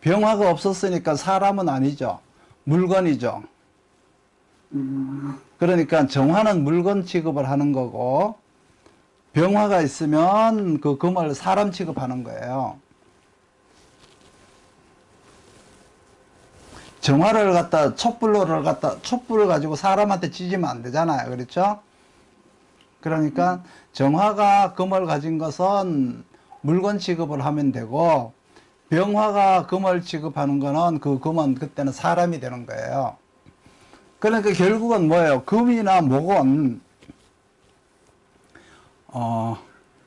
병화가 없었으니까 사람은 아니죠. 물건이죠. 그러니까 정화는 물건 취급을 하는 거고, 병화가 있으면 그 금을 사람 취급하는 거예요. 정화를 갖다 촛불을 가지고 사람한테 찢으면 안 되잖아요. 그렇죠? 그러니까 정화가 금을 가진 것은 물건 취급을 하면 되고, 병화가 금을 취급하는 거는 그 금은 그때는 사람이 되는 거예요. 그러니까 결국은 뭐예요? 금이나 목은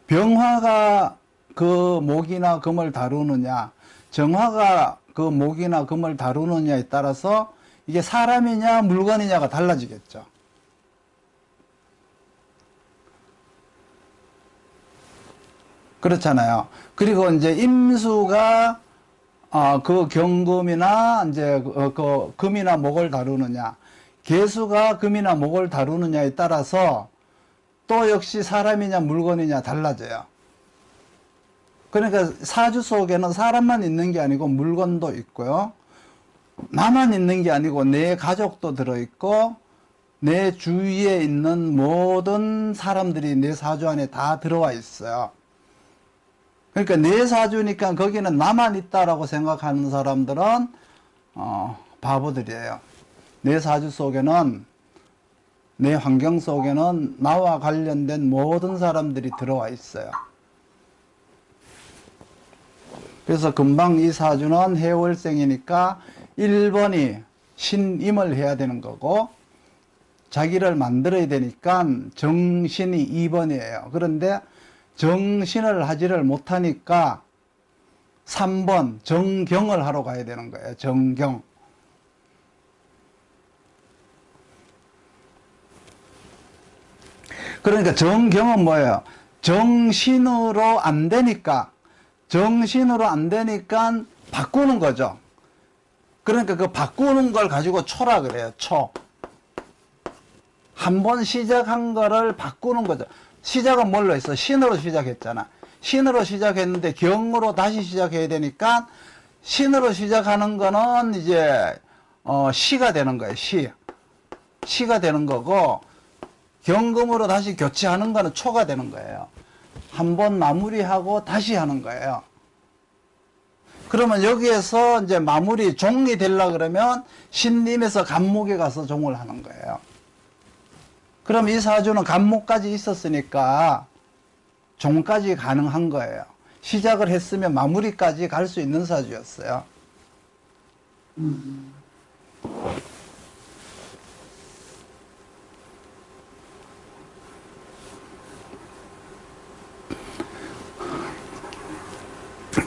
병화가 그 목이나 금을 다루느냐, 정화가 그 목이나 금을 다루느냐에 따라서 이게 사람이냐 물건이냐가 달라지겠죠. 그렇잖아요. 그리고 이제 임수가 그 경금이나 이제 그 금이나 목을 다루느냐, 계수가 금이나 목을 다루느냐에 따라서 또 역시 사람이냐 물건이냐 달라져요. 그러니까 사주 속에는 사람만 있는 게 아니고 물건도 있고요. 나만 있는 게 아니고 내 가족도 들어있고 내 주위에 있는 모든 사람들이 내 사주 안에 다 들어와 있어요. 그러니까 내 사주니까 거기는 나만 있다라고 생각하는 사람들은 바보들이에요. 내 사주 속에는, 내 환경 속에는 나와 관련된 모든 사람들이 들어와 있어요. 그래서 금방 이 사주는 해월생이니까 1번이 신임을 해야 되는 거고, 자기를 만들어야 되니까 정신이 2번이에요. 그런데 정신을 하지를 못하니까 3번 정경을 하러 가야 되는 거예요. 정경. 그러니까 정경은 뭐예요? 정신으로 안 되니까 바꾸는 거죠. 그러니까 그 바꾸는 걸 가지고 초라 그래요. 초. 한 번 시작한 거를 바꾸는 거죠. 시작은 뭘로 했어? 신으로 시작했잖아. 신으로 시작했는데 경으로 다시 시작해야 되니까 신으로 시작하는 거는 이제 시가 되는 거예요. 시가 되는 거고, 경금으로 다시 교체하는 거는 초가 되는 거예요. 한 번 마무리하고 다시 하는 거예요. 그러면 여기에서 이제 마무리 종이 되려 그러면 신림에서 간목에 가서 종을 하는 거예요. 그럼 이 사주는 간목까지 있었으니까 종까지 가능한 거예요. 시작을 했으면 마무리까지 갈 수 있는 사주였어요.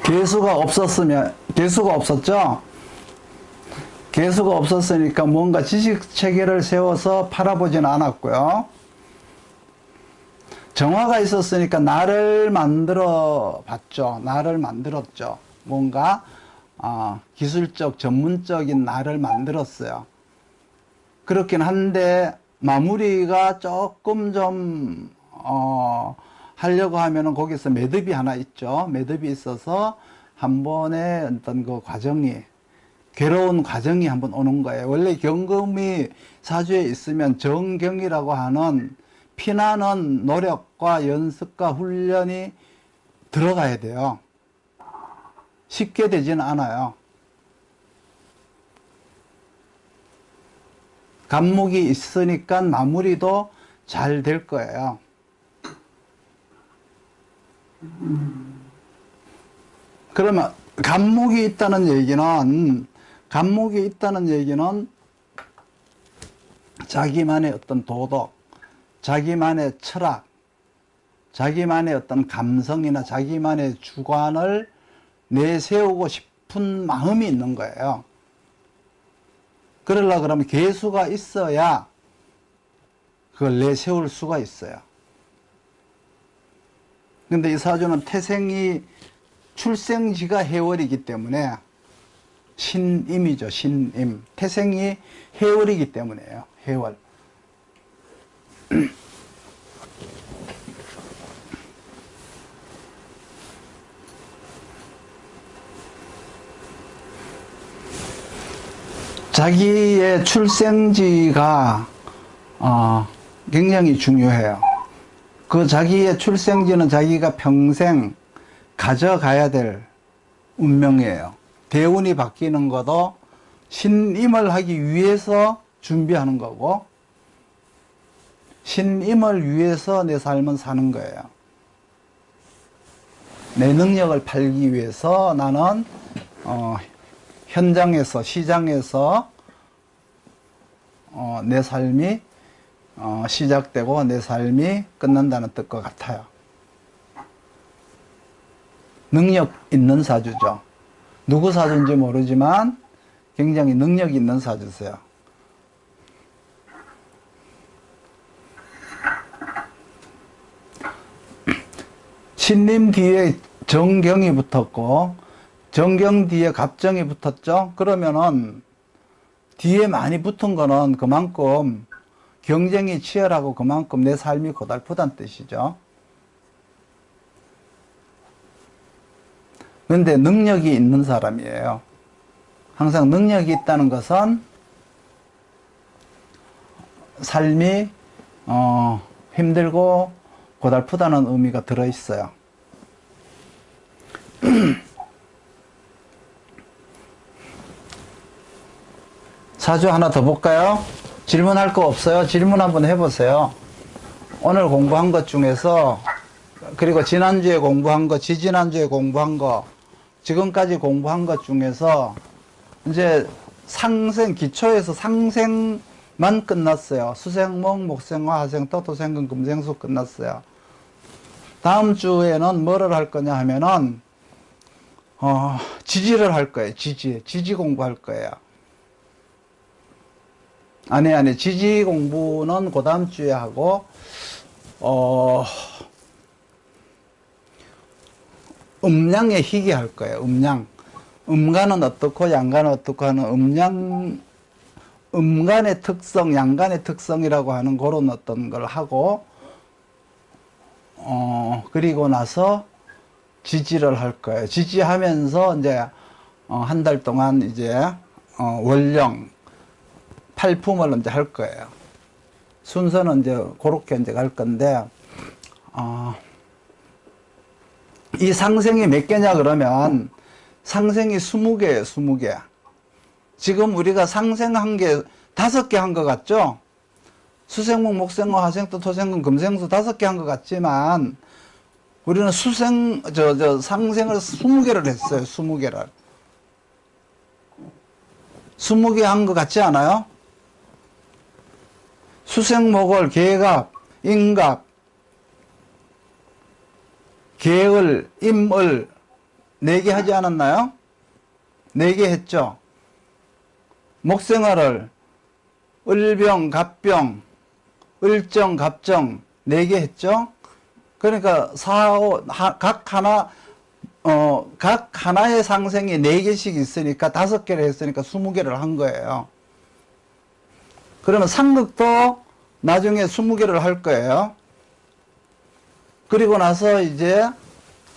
개수가 없었죠? 개수가 없었으니까 뭔가 지식 체계를 세워서 팔아보진 않았고요. 정화가 있었으니까 나를 만들어 봤죠. 나를 만들었죠. 뭔가 기술적, 전문적인 나를 만들었어요. 그렇긴 한데 마무리가 조금 좀 하려고 하면은 거기서 매듭이 하나 있죠. 매듭이 있어서 한 번에 어떤 그 과정이, 괴로운 과정이 한번 오는 거예요. 원래 경금이 사주에 있으면 정경이라고 하는 피나는 노력과 연습과 훈련이 들어가야 돼요. 쉽게 되지는 않아요. 간목이 있으니까 마무리도 잘 될 거예요. 그러면 간목이 있다는 얘기는 자기만의 어떤 도덕, 자기만의 철학, 자기만의 어떤 감성이나 자기만의 주관을 내세우고 싶은 마음이 있는 거예요. 그러려고 그러면 개수가 있어야 그걸 내세울 수가 있어요. 근데 이 사주는 태생이 출생지가 해월이기 때문에 신임이죠. 신임. 태생이 해월이기 때문에요. 해월. 자기의 출생지가 굉장히 중요해요. 그 자기의 출생지는 자기가 평생 가져가야 될 운명이에요. 대운이 바뀌는 것도 신임을 하기 위해서 준비하는 거고, 신임을 위해서 내 삶은 사는 거예요. 내 능력을 팔기 위해서 나는 현장에서, 시장에서 내 삶이 시작되고 내 삶이 끝난다는 뜻과 같아요. 능력 있는 사주죠. 누구 사주인지 모르지만 굉장히 능력 있는 사주세요. 신림 뒤에 정경이 붙었고 정경 뒤에 갑정이 붙었죠. 그러면은 뒤에 많이 붙은 거는 그만큼 경쟁이 치열하고 그만큼 내 삶이 고달프다는 뜻이죠. 그런데 능력이 있는 사람이에요. 항상 능력이 있다는 것은 삶이 힘들고 고달프다는 의미가 들어있어요. 사주 하나 더 볼까요? 질문할 거 없어요? 질문 한번 해보세요. 오늘 공부한 것 중에서, 그리고 지난주에 공부한 거, 지지난주에 공부한 거, 지금까지 공부한 것 중에서 이제 상생, 기초에서 상생만 끝났어요. 수생목, 목생화, 하생토, 토생금, 금생수 끝났어요. 다음 주에는 뭐를 할 거냐 하면은 지지를 할 거예요. 지지 공부할 거예요. 아니, 지지 공부는 그 다음 주에 하고, 음양의 희귀 할 거예요. 음양. 음간은 어떻고, 양간은 어떻고 하는 음간의 특성, 양간의 특성이라고 하는 그런 어떤 걸 하고, 그리고 나서 지지를 할 거예요. 지지하면서 이제, 한 달 동안 이제, 월령, 팔품을 이제 할 거예요. 순서는 이제 그렇게 이제 갈 건데, 이 상생이 몇 개냐 그러면 상생이 20개예요. 20개. 지금 우리가 상생한 게 5개 한 것 같죠? 수생목, 목생화, 화생토, 토생금, 금생수 5개 한 것 같지만 우리는 상생을 20개를 했어요. 20개를. 20개 한 것 같지 않아요? 수생목을 계갑, 인갑, 계을, 임을 4개 하지 않았나요? 4개 했죠. 목생화를 을병, 갑병, 을정, 갑정 4개 했죠. 그러니까 각 하나의 상생이 4개씩 있으니까 5개를 했으니까 20개를 한 거예요. 그러면 상극도 나중에 20개를 할 거예요. 그리고 나서 이제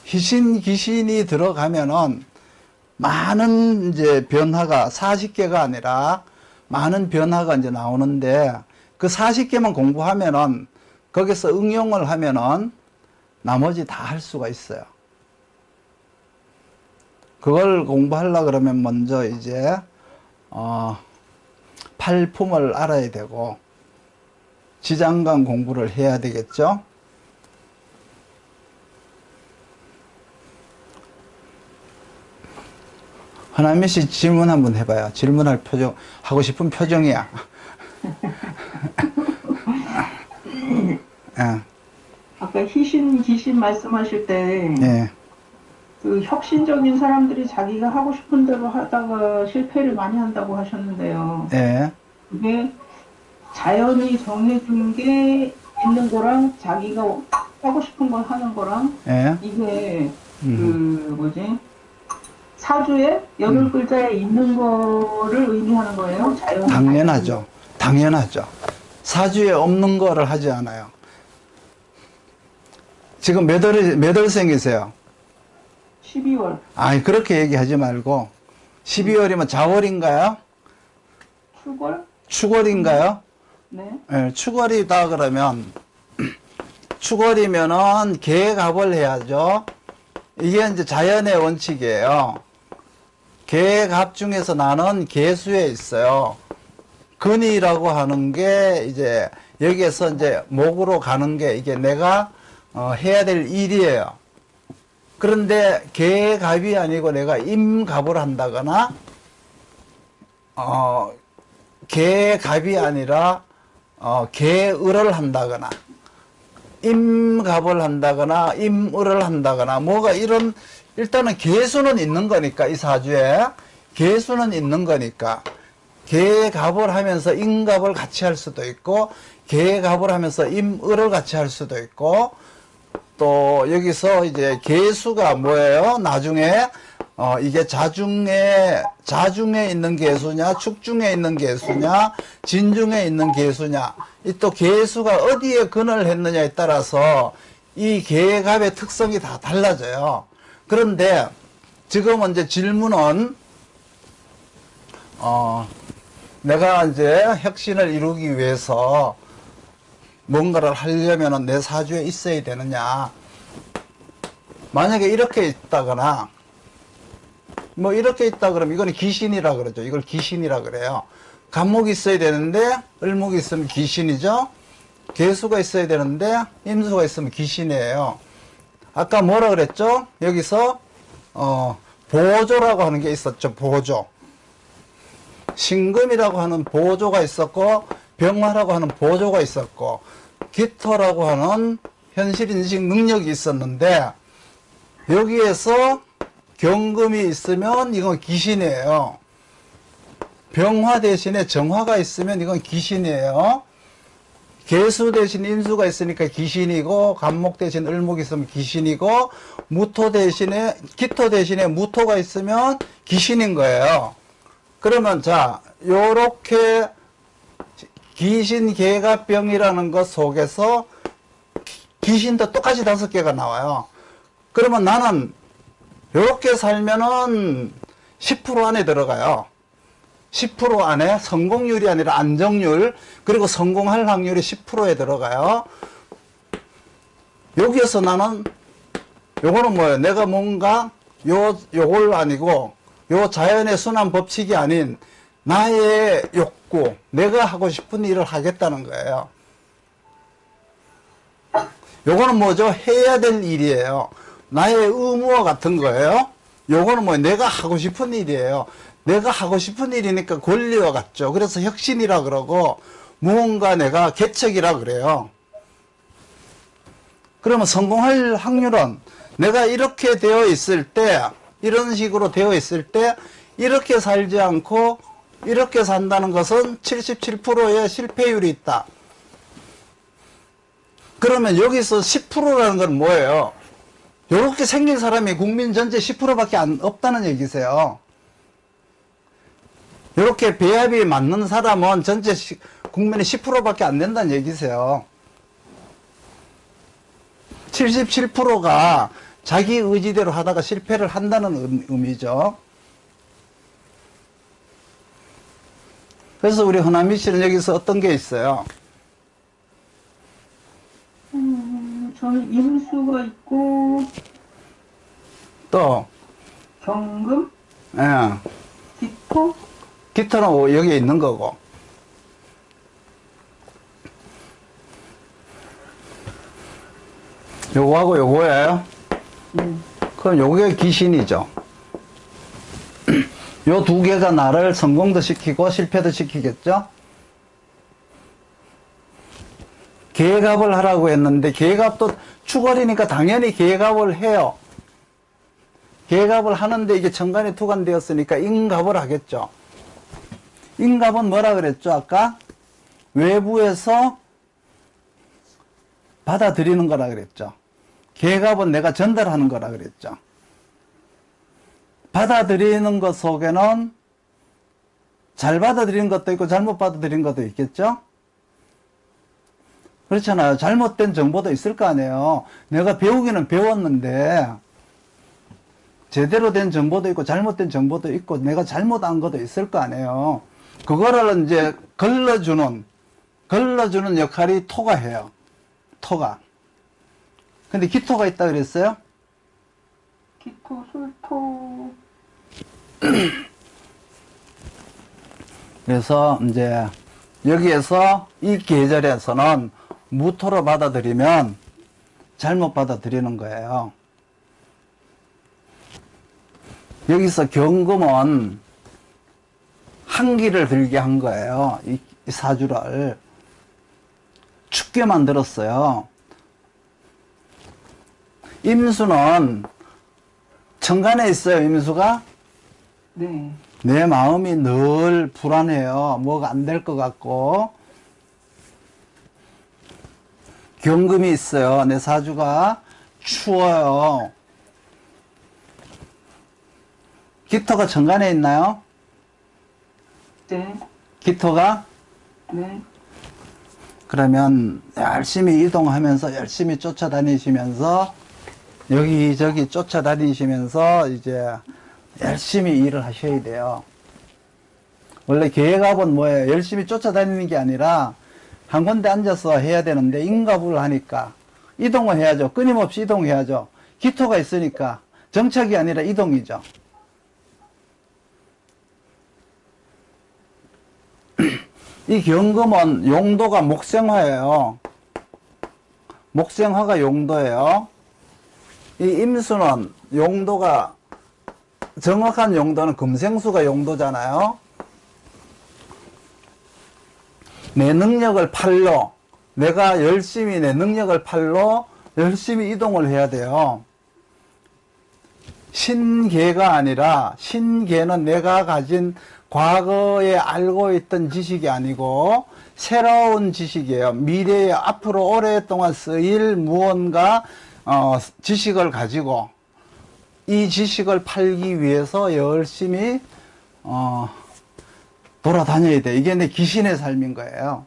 귀신이 들어가면은 많은 이제 변화가 40개가 아니라 많은 변화가 이제 나오는데 그 40개만 공부하면은 거기서 응용을 하면은 나머지 다 할 수가 있어요. 그걸 공부하려고 그러면 먼저 이제 팔품을 알아야 되고 지장간 공부를 해야 되겠죠. 하나미 씨 질문 한번 해봐요. 질문할 표정, 하고 싶은 표정이야. 아까 희신, 귀신 말씀하실 때, 예. 그 혁신적인 사람들이 자기가 하고 싶은 대로 하다가 실패를 많이 한다고 하셨는데요. 예. 그게 자연이 정해준 게 있는 거랑 자기가 하고 싶은 걸 하는 거랑 예. 이게 사주에 여덟 글자에 있는 거를 의미하는 거예요? 자연. 당연하죠. 당연하죠. 사주에 없는 거를 하지 않아요. 지금 몇 월생이세요? 12월. 아니, 그렇게 얘기하지 말고 12월이면 자월인가요? 추월? 추월인가요? 네. 예, 추월이다 그러면 추월이면은 계갑을 해야죠. 이게 이제 자연의 원칙이에요. 계갑 중에서 나는 계수에 있어요. 근이라고 하는 게 이제 여기에서 이제 목으로 가는 게 이게 내가 해야 될 일이에요. 그런데 계갑이 아니고 내가 임갑을 한다거나 계갑이 아니라 계을을 한다거나 임갑을 한다거나 임을을 한다거나 뭐가 이런 일단은 계수는 있는 거니까 이 사주에 계수는 있는 거니까 계갑을 하면서 임갑을 같이 할 수도 있고 계갑을 하면서 임을을 같이 할 수도 있고 또 여기서 이제 계수가 뭐예요? 나중에 이게 자중에 있는 계수냐, 축중에 있는 계수냐, 진중에 있는 계수냐, 이 또 계수가 어디에 근을 했느냐에 따라서 이 계갑의 특성이 다 달라져요. 그런데 지금 이제 질문은 내가 이제 혁신을 이루기 위해서 뭔가를 하려면 내 사주에 있어야 되느냐. 만약에 이렇게 있다거나 뭐 이렇게 있다 그러면 이거는 귀신이라 그러죠. 이걸 귀신이라 그래요. 간목이 있어야 되는데 을목이 있으면 귀신이죠. 계수가 있어야 되는데 임수가 있으면 귀신이에요. 아까 뭐라 그랬죠? 여기서 보조라고 하는 게 있었죠. 보조. 신금이라고 하는 보조가 있었고 병화라고 하는 보조가 있었고 기토라고 하는 현실인식 능력이 있었는데 여기에서 경금이 있으면 이건 귀신이에요. 병화 대신에 정화가 있으면 이건 귀신이에요. 계수 대신 임수가 있으니까 귀신이고 간목 대신 을목이 있으면 귀신이고 무토 대신에 기토 대신에 무토가 있으면 귀신인 거예요. 그러면 자 요렇게 귀신 계갑병이라는 것 속에서 귀신도 똑같이 5개가 나와요. 그러면 나는 요렇게 살면은 10% 안에 들어가요. 10% 안에 성공률이 아니라 안정률, 그리고 성공할 확률이 10%에 들어가요. 여기에서 나는 요거는 뭐예요? 내가 뭔가 요걸 아니고 요 자연의 순환 법칙이 아닌 나의 욕구, 내가 하고 싶은 일을 하겠다는 거예요. 요거는 뭐죠? 해야 될 일이에요. 나의 의무와 같은 거예요. 요거는 뭐 내가 하고 싶은 일이에요. 내가 하고 싶은 일이니까 권리와 같죠. 그래서 혁신이라 그러고 무언가 내가 개척이라 그래요. 그러면 성공할 확률은 내가 이렇게 되어 있을 때, 이런 식으로 되어 있을 때 이렇게 살지 않고 이렇게 산다는 것은 77%의 실패율이 있다. 그러면 여기서 10%라는 건 뭐예요? 이렇게 생긴 사람이 국민 전체 10%밖에 없다는 얘기세요. 이렇게 배합이 맞는 사람은 전체 국민의 10%밖에 안 된다는 얘기세요. 77%가 자기 의지대로 하다가 실패를 한다는 의미죠. 그래서 우리 허남미 씨는 여기서 어떤 게 있어요? 저는 임수가 있고 또 경금, 예. 기토, 기토는 여기에 있는 거고 요거하고 요거예요. 그럼 요게 귀신이죠. 요 두 개가 나를 성공도 시키고 실패도 시키겠죠. 계갑을 하라고 했는데 계갑도 추월이니까 당연히 계갑을 해요. 계갑을 하는데 이게 천간에 투관되었으니까 임갑을 하겠죠. 임갑은 뭐라 그랬죠 아까? 외부에서 받아들이는 거라 그랬죠. 계갑은 내가 전달하는 거라 그랬죠. 받아들이는 것 속에는 잘 받아들이는 것도 있고 잘못 받아들이는 것도 있겠죠. 그렇잖아요. 잘못된 정보도 있을 거 아니에요. 내가 배우기는 배웠는데 제대로 된 정보도 있고 잘못된 정보도 있고 내가 잘못한 것도 있을 거 아니에요. 그거를 이제 걸러주는 역할이 토가 해요. 토가. 근데 기토가 있다 그랬어요? 기토, 술토. 그래서 이제 여기에서 이 계절에서는 무토로 받아들이면 잘못 받아들이는 거예요. 여기서 경금은 한기를 들게 한 거예요. 이 사주를 춥게 만들었어요. 임수는 천간에 있어요. 임수가 네. 내 마음이 늘 불안해요. 뭐가 안 될 것 같고. 경금이 있어요. 내 사주가 추워요. 기토가 천간에 있나요? 네. 기토가? 네. 그러면 열심히 이동하면서 열심히 쫓아다니시면서 여기저기 쫓아다니시면서 이제 열심히 일을 하셔야 돼요. 원래 계획업은 뭐예요? 열심히 쫓아다니는 게 아니라 한 군데 앉아서 해야 되는데 인가부를 하니까 이동을 해야죠. 끊임없이 이동해야죠. 기토가 있으니까 정착이 아니라 이동이죠. 이 경금은 용도가 목생화예요. 목생화가 용도예요. 이 임수는 용도가 정확한 용도는 금생수가 용도잖아요. 내 능력을 팔로 내가 열심히 내 능력을 팔로 열심히 이동을 해야 돼요. 신계가 아니라 신계는 내가 가진 과거에 알고 있던 지식이 아니고 새로운 지식이에요. 미래에 앞으로 오랫동안 쓰일 무언가 지식을 가지고 이 지식을 팔기 위해서 열심히 돌아다녀야 돼. 이게 내 귀신의 삶인 거예요.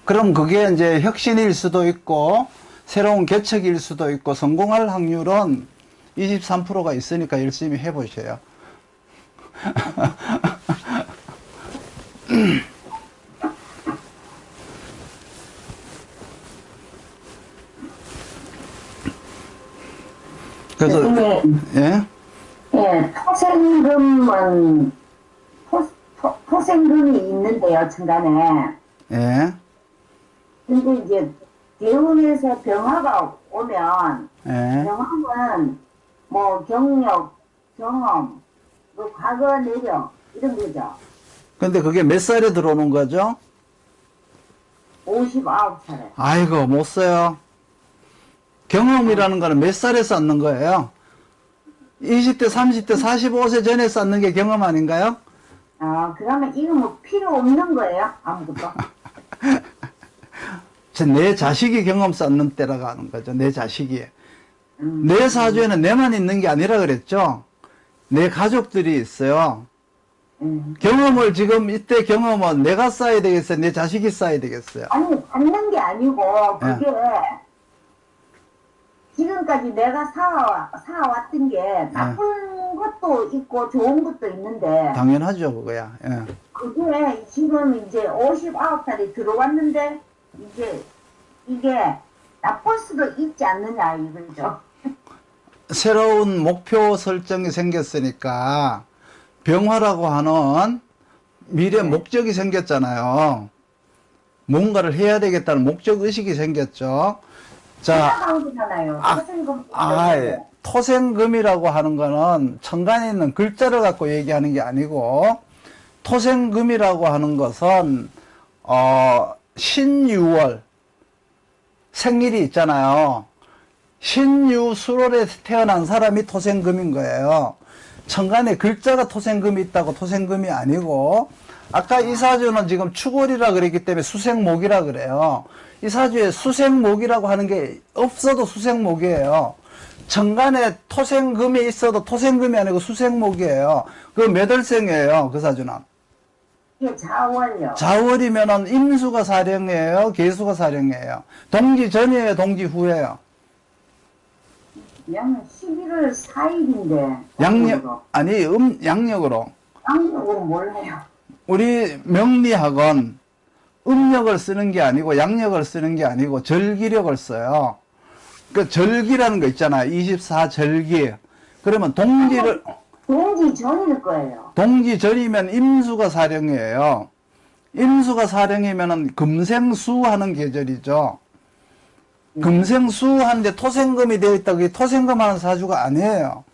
그럼 그게 이제 혁신일 수도 있고 새로운 개척일 수도 있고 성공할 확률은 23%가 있으니까 열심히 해보셔요. 그래서 예? 예, 토생금은 토생금이 있는데요, 천간에. 예? 근데 이제 대운에서 병화가 오면 예? 병화는 뭐 경력, 경험, 뭐 과거 내력 이런 거죠. 근데 그게 몇 살에 들어오는 거죠? 59살에. 아이고 못 써요. 경험이라는 거는 몇 살에 쌓는 거예요? 20대, 30대, 45세 전에 쌓는 게 경험 아닌가요? 아, 그러면 이거 뭐 필요 없는 거예요? 아무것도? 내 자식이 경험 쌓는 때라고 하는 거죠. 내 자식이. 내 사주에는 내만 있는 게 아니라 그랬죠. 내 가족들이 있어요. 경험을 지금 이때 경험은 내가 쌓아야 되겠어요? 내 자식이 쌓아야 되겠어요? 아니, 받는 게 아니고, 그게, 예. 지금까지 내가 살아왔던 게, 나쁜 것도 있고, 좋은 것도 있는데, 당연하죠, 그거야. 예. 그게 지금 이제 59살이 들어왔는데, 이게 나쁠 수도 있지 않느냐, 이거죠. 새로운 목표 설정이 생겼으니까, 병화라고 하는 미래 목적이 생겼잖아요. 뭔가를 해야 되겠다는 목적 의식이 생겼죠. 자, 살아가잖아요. 토생금. 토생금이라고 하는 거는 천간에 있는 글자를 갖고 얘기하는 게 아니고, 토생금이라고 하는 것은 신유월 생일이 있잖아요. 신유 수월에 태어난 사람이 토생금인 거예요. 천간에 글자가 토생금이 있다고 토생금이 아니고, 아까 이 사주는 지금 축월이라 그랬기 때문에 수생목이라 그래요. 이 사주에 수생목이라고 하는 게 없어도 수생목이에요. 천간에 토생금이 있어도 토생금이 아니고 수생목이에요. 그 몇 월생이에요, 그 사주는? 이게 자월요. 자월이면은 임수가 사령이에요, 계수가 사령이에요. 동지 전이에요, 동지 후에요? 그냥 11월 4일인데. 양력, 아니, 양력으로. 양력으로 뭘 해요? 우리 명리학은 음력을 쓰는 게 아니고 양력을 쓰는 게 아니고 절기력을 써요. 그 절기라는 거 있잖아. 24절기. 그러면 동지를, 동지 전일 거예요. 동지 전이면 임수가 사령이에요. 임수가 사령이면은 금생수 하는 계절이죠. 금생수한데 토생금이 되어 있다. 그게 토생금 하는 사주가 아니에요.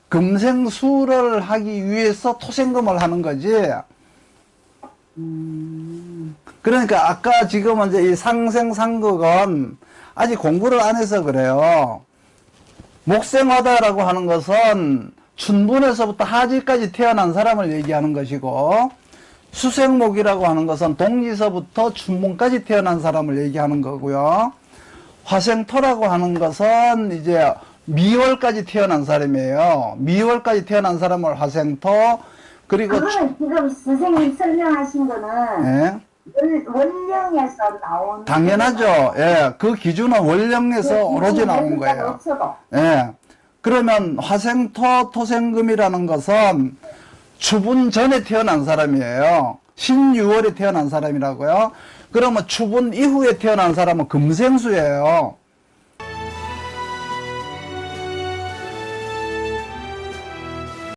금생수를 하기 위해서 토생금을 하는 거지. 그러니까 아까 지금 이제 이 상생상극은 아직 공부를 안 해서 그래요. 목생화다라고 하는 것은 춘분에서부터 하지까지 태어난 사람을 얘기하는 것이고, 수생목이라고 하는 것은 동지서부터 춘분까지 태어난 사람을 얘기하는 거고요. 화생토라고 하는 것은 이제 미월까지 태어난 사람이에요. 미월까지 태어난 사람을 화생토, 그리고 그거는 지금 선생님 설명하신 거는 예, 원령에서 나온. 당연하죠. 예, 그 기준은 원령에서 오로지 나온 거예요. 없어도. 예. 그러면 화생토, 토생금이라는 것은 추분 전에 태어난 사람이에요. 신유월에 태어난 사람이라고요. 그러면 추분 이후에 태어난 사람은 금생수예요.